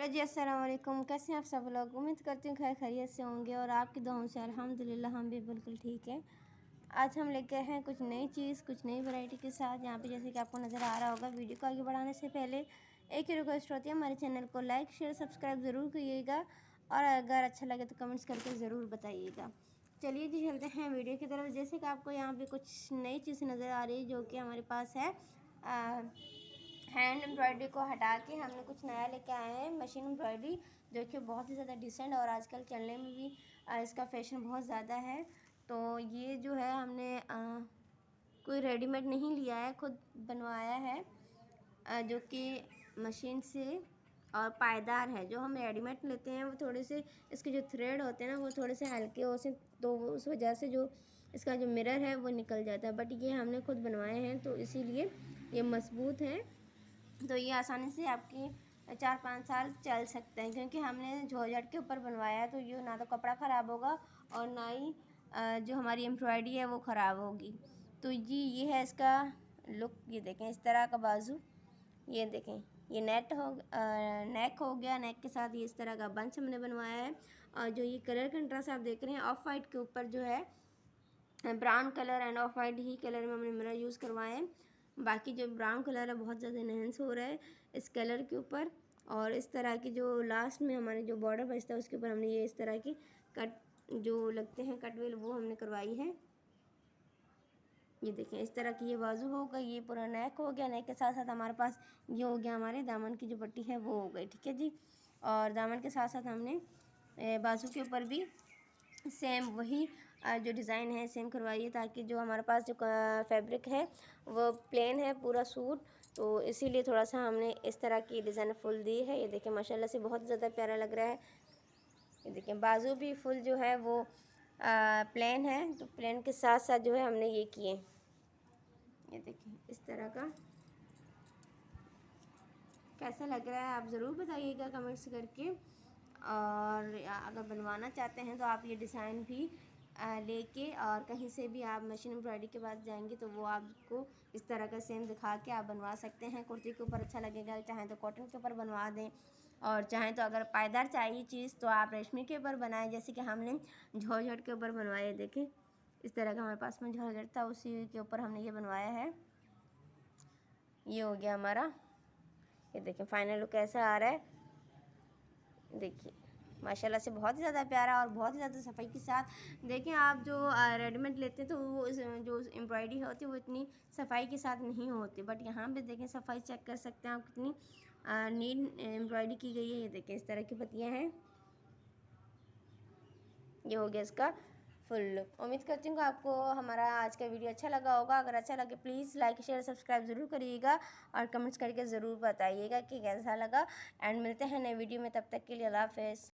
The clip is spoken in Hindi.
हेलो जी, अस्सलाम वालेकुम। कैसे हैं आप सब लोग? उम्मीद करती हूँ खैर खैरियत से होंगे और आपकी दुआओं से अल्हम्दुलिल्लाह हम भी बिल्कुल ठीक हैं। आज हम लेके आए हैं कुछ नई चीज़, कुछ नई वैरायटी के साथ। यहाँ पे जैसे कि आपको नज़र आ रहा होगा। वीडियो को आगे बढ़ाने से पहले एक ही रिक्वेस्ट होती है, हमारे चैनल को लाइक शेयर सब्सक्राइब ज़रूर करिएगा और अगर अच्छा लगे तो कमेंट्स करके ज़रूर बताइएगा। चलिए जी, चलते हैं वीडियो की तरफ। जैसे कि आपको यहाँ पे कुछ नई चीज़ नज़र आ रही है जो कि हमारे पास है। हैंड एम्ब्रॉयडरी को हटा के हमने कुछ नया लेके आए हैं, मशीन एम्ब्रॉयडरी, जो कि बहुत ही ज़्यादा डिसेंट और आजकल चलने में भी इसका फैशन बहुत ज़्यादा है। तो ये जो है हमने कोई रेडीमेड नहीं लिया है, खुद बनवाया है, जो कि मशीन से और पायदार है। जो हम रेडीमेड लेते हैं वो थोड़े से इसके जो थ्रेड होते हैं ना वो थोड़े से हल्के होते हैं, तो उस वजह से जो इसका जो मिरर है वो निकल जाता है। बट ये हमने खुद बनवाए हैं तो इसीलिए ये मजबूत हैं, तो ये आसानी से आपकी 4-5 साल चल सकते हैं, क्योंकि हमने जॉर्जेट के ऊपर बनवाया है। तो ये ना तो कपड़ा ख़राब होगा और ना ही जो हमारी एम्ब्रॉयडरी है वो ख़राब होगी। तो जी ये है इसका लुक। ये देखें इस तरह का बाजू, ये देखें ये नेक हो गया। नेक के साथ ये इस तरह का बंच हमने बनवाया है। और जो ये कलर कंट्रास्ट आप देख रहे हैं ऑफ वाइट के ऊपर जो है brown colour end of white he colour में हमने मिरर यूज़ करवाए हैं। बाकी जो ब्राउन कलर है बहुत ज़्यादा इनहेंस हो रहा है इस कलर के ऊपर। और इस तरह की जो लास्ट में हमारे जो बॉर्डर बचता है उसके ऊपर हमने ये इस तरह की कट जो लगते हैं कटवेल वो हमने करवाई है। ये देखें इस तरह की ये बाजू हो गई, ये पूरा नेक हो गया। नेक के साथ साथ हमारे पास ये हो गया हमारे दामन की जो पट्टी है वो हो गई, ठीक है जी। और दामन के साथ साथ हमने बाजू के ऊपर भी सेम वही जो डिज़ाइन है सेम करवाई है, ताकि जो हमारे पास जो फैब्रिक है वो प्लेन है पूरा सूट, तो इसीलिए थोड़ा सा हमने इस तरह की डिज़ाइन फुल दी है। ये देखें माशाल्लाह से बहुत ज़्यादा प्यारा लग रहा है। ये देखें बाजू भी फुल जो है वो प्लेन है, तो प्लेन के साथ साथ जो है हमने ये किए। ये देखें इस तरह का कैसा लग रहा है आप ज़रूर बताइएगा कमेंट्स करके। और अगर बनवाना चाहते हैं तो आप ये डिज़ाइन भी लेके और कहीं से भी आप मशीन एम्ब्रॉयडरी के पास जाएंगे तो वो आपको इस तरह का सेम दिखा के आप बनवा सकते हैं। कुर्ती के ऊपर अच्छा लगेगा, चाहें तो कॉटन के ऊपर बनवा दें और चाहें तो अगर पायदार चाहिए चीज़ तो आप रेशमी के ऊपर बनाएं, जैसे कि हमने जॉर्जेट के ऊपर बनवाए। देखें इस तरह का हमारे पास में जॉर्जेट था उसी के ऊपर हमने ये बनवाया है। ये हो गया हमारा। ये देखें फाइनल लुक कैसा आ रहा है। देखिए माशाल्लाह से बहुत ही ज़्यादा प्यारा और बहुत ही ज़्यादा सफाई के साथ। देखें आप जो रेडीमेड लेते हैं तो वो जो एम्ब्रॉयडरी होती है वो इतनी सफाई के साथ नहीं होती, बट यहाँ पे देखें सफाई चेक कर सकते हैं आप कितनी नीट एम्ब्रॉयडरी की गई है। ये देखें इस तरह की पत्तियाँ हैं। ये हो गया इसका फुल लुक। उम्मीद करती हूँ कि आपको हमारा आज का वीडियो अच्छा लगा होगा। अगर अच्छा लगे प्लीज़ लाइक शेयर सब्सक्राइब ज़रूर करिएगा और कमेंट्स करके ज़रूर बताइएगा कि कैसा लगा। एंड मिलते हैं नए वीडियो में, तब तक के लिए अल्लाह हाफ़िज़।